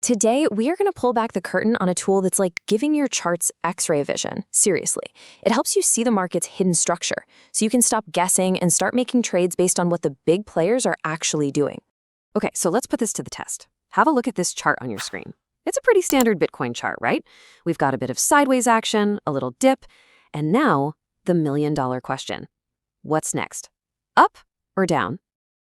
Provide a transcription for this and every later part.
Today, we are going to pull back the curtain on a tool that's like giving your charts X-ray vision. Seriously. It helps you see the market's hidden structure, so you can stop guessing and start making trades based on what the big players are actually doing. Okay, so let's put this to the test. Have a look at this chart on your screen. It's a pretty standard Bitcoin chart, right? We've got a bit of sideways action, a little dip, and now the million-dollar question. What's next? Up or down?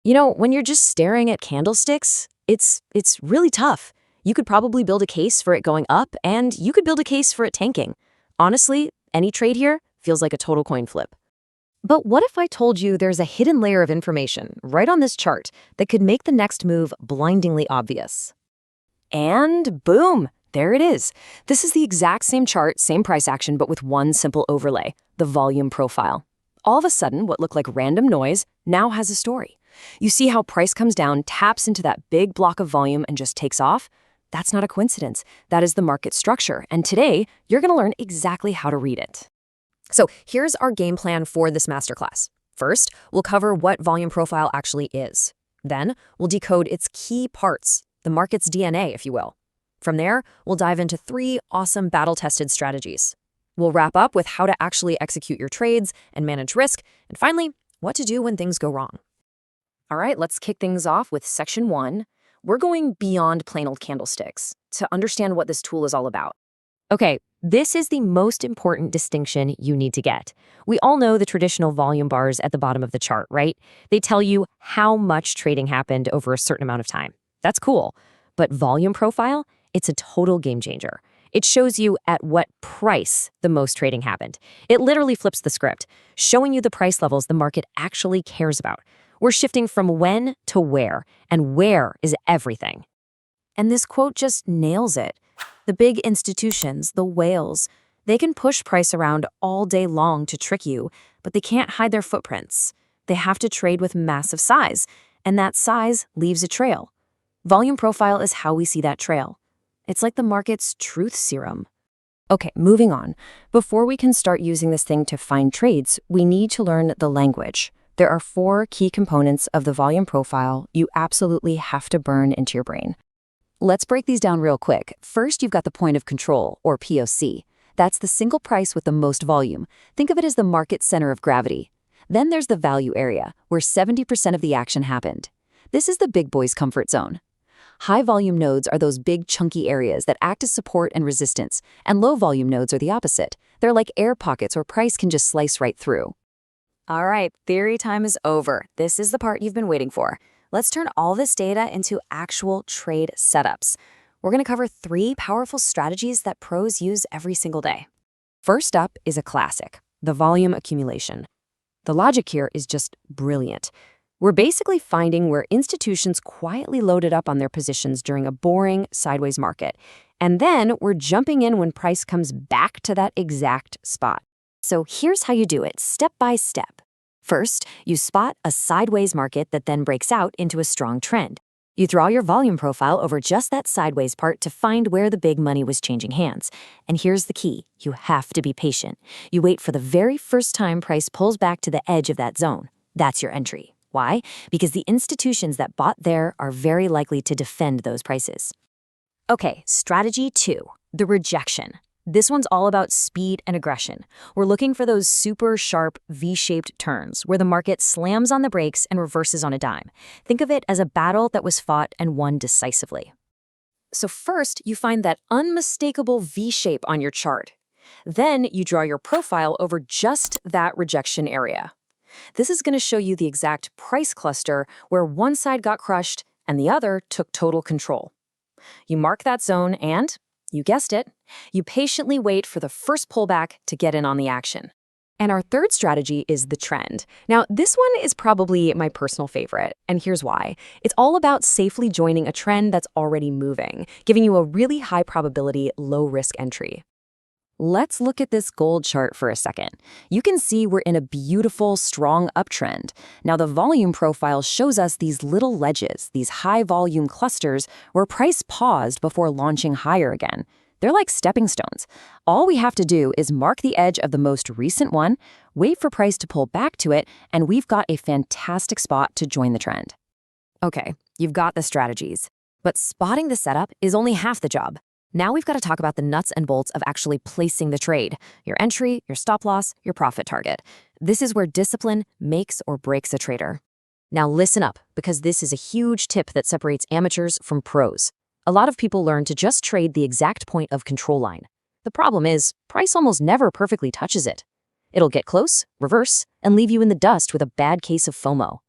When you're just staring at candlesticks, it's really tough. You could probably build a case for it going up, and you could build a case for it tanking. Honestly, any trade here feels like a total coin flip. But what if I told you there's a hidden layer of information right on this chart that could make the next move blindingly obvious? And boom, there it is. This is the exact same chart, same price action, but with one simple overlay, the volume profile. All of a sudden, what looked like random noise now has a story. You see how price comes down, taps into that big block of volume, and just takes off? That's not a coincidence. That is the market structure, and today, you're going to learn exactly how to read it. So here's our game plan for this masterclass. First, we'll cover what volume profile actually is. Then, we'll decode its key parts, the market's DNA, if you will. From there, we'll dive into 3 awesome battle-tested strategies. We'll wrap up with how to actually execute your trades and manage risk, and finally, what to do when things go wrong. All right, let's kick things off with section 1. We're going beyond plain old candlesticks to understand what this tool is all about. Okay, this is the most important distinction you need to get. We all know the traditional volume bars at the bottom of the chart, right? They tell you how much trading happened over a certain amount of time. That's cool. But volume profile, it's a total game changer. It shows you at what price the most trading happened. It literally flips the script, showing you the price levels the market actually cares about. We're shifting from when to where, and where is everything. And this quote just nails it. The big institutions, the whales, they can push price around all day long to trick you, but they can't hide their footprints. They have to trade with massive size, and that size leaves a trail. Volume profile is how we see that trail. It's like the market's truth serum. Okay, moving on. Before we can start using this thing to find trades, we need to learn the language. There are 4 key components of the volume profile you absolutely have to burn into your brain. Let's break these down real quick. First, you've got the point of control, or POC. That's the single price with the most volume. Think of it as the market center of gravity. Then there's the value area, where 70% of the action happened. This is the big boy's comfort zone. High volume nodes are those big chunky areas that act as support and resistance, and low volume nodes are the opposite. They're like air pockets where price can just slice right through. All right, theory time is over. This is the part you've been waiting for. Let's turn all this data into actual trade setups. We're going to cover 3 powerful strategies that pros use every single day. First up is a classic, the volume accumulation. The logic here is just brilliant. We're basically finding where institutions quietly loaded up on their positions during a boring sideways market, and then we're jumping in when price comes back to that exact spot. So here's how you do it, step by step. First, you spot a sideways market that then breaks out into a strong trend. You draw your volume profile over just that sideways part to find where the big money was changing hands. And here's the key, you have to be patient. You wait for the very first time price pulls back to the edge of that zone. That's your entry. Why? Because the institutions that bought there are very likely to defend those prices. Okay, strategy 2, the rejection. This one's all about speed and aggression. We're looking for those super sharp V-shaped turns where the market slams on the brakes and reverses on a dime. Think of it as a battle that was fought and won decisively. So first, you find that unmistakable V-shape on your chart. Then you draw your profile over just that rejection area. This is going to show you the exact price cluster where one side got crushed and the other took total control. You mark that zone and, you guessed it, you patiently wait for the first pullback to get in on the action. And our third strategy is the trend. Now, this one is probably my personal favorite, and here's why. It's all about safely joining a trend that's already moving, giving you a really high probability, low-risk entry. Let's look at this gold chart for a second. You can see we're in a beautiful, strong uptrend. Now, the volume profile shows us these little ledges, these high-volume clusters where price paused before launching higher again. They're like stepping stones. All we have to do is mark the edge of the most recent one, wait for price to pull back to it, and we've got a fantastic spot to join the trend. Okay, you've got the strategies. But spotting the setup is only half the job. Now we've got to talk about the nuts and bolts of actually placing the trade, your entry, your stop loss, your profit target. This is where discipline makes or breaks a trader. Now listen up, because this is a huge tip that separates amateurs from pros. A lot of people learn to just trade the exact point of control line. The problem is, price almost never perfectly touches it. It'll get close, reverse, and leave you in the dust with a bad case of FOMO.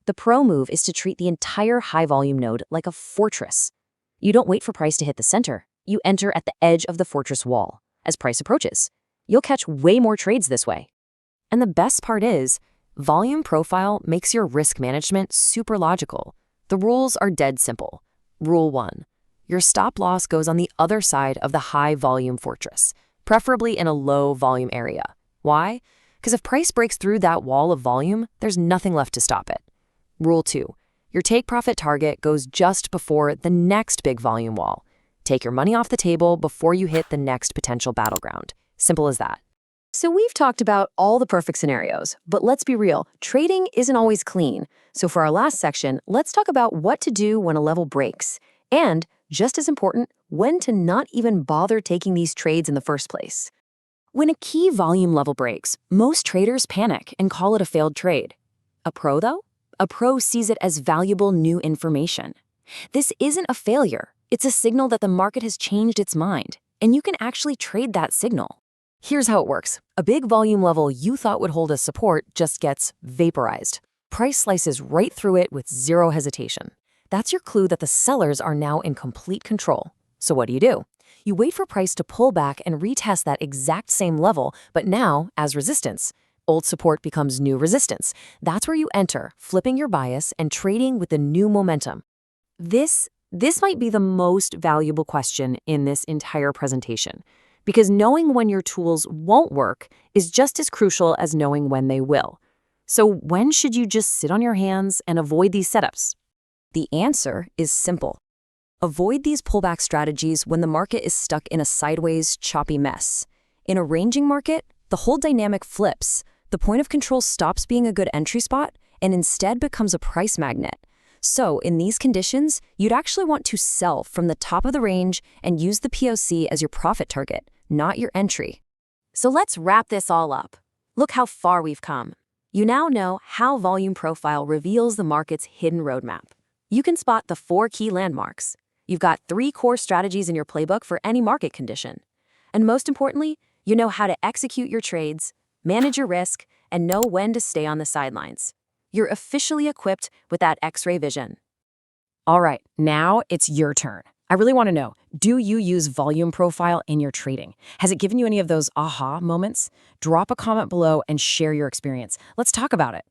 The pro move is to treat the entire high-volume node like a fortress. You don't wait for price to hit the center. You enter at the edge of the fortress wall. As price approaches, you'll catch way more trades this way. And the best part is, volume profile makes your risk management super logical. The rules are dead simple. Rule 1. Your stop loss goes on the other side of the high-volume fortress, preferably in a low-volume area. Why? Because if price breaks through that wall of volume, there's nothing left to stop it. Rule 2. Your take-profit target goes just before the next big volume wall. Take your money off the table before you hit the next potential battleground. Simple as that. So we've talked about all the perfect scenarios, but let's be real, trading isn't always clean. So for our last section, let's talk about what to do when a level breaks. And, just as important, when to not even bother taking these trades in the first place. When a key volume level breaks, most traders panic and call it a failed trade. A pro, though? A pro sees it as valuable new information. This isn't a failure. It's a signal that the market has changed its mind, and you can actually trade that signal. Here's how it works. A big volume level you thought would hold as support just gets vaporized. Price slices right through it with zero hesitation. That's your clue that the sellers are now in complete control. So what do? You wait for price to pull back and retest that exact same level, but now as resistance. Old support becomes new resistance. That's where you enter, flipping your bias and trading with the new momentum. This might be the most valuable question in this entire presentation, because knowing when your tools won't work is just as crucial as knowing when they will. So when should you just sit on your hands and avoid these setups? The answer is simple. Avoid these pullback strategies when the market is stuck in a sideways, choppy mess. In a ranging market, the whole dynamic flips. The point of control stops being a good entry spot and instead becomes a price magnet. So in these conditions, you'd actually want to sell from the top of the range and use the POC as your profit target, not your entry. So let's wrap this all up. Look how far we've come. You now know how volume profile reveals the market's hidden roadmap. You can spot the 4 key landmarks. You've got 3 core strategies in your playbook for any market condition. And most importantly, you know how to execute your trades, manage your risk, and know when to stay on the sidelines. You're officially equipped with that X-ray vision. All right, now it's your turn. I really want to know, do you use volume profile in your trading? Has it given you any of those aha moments? Drop a comment below and share your experience. Let's talk about it.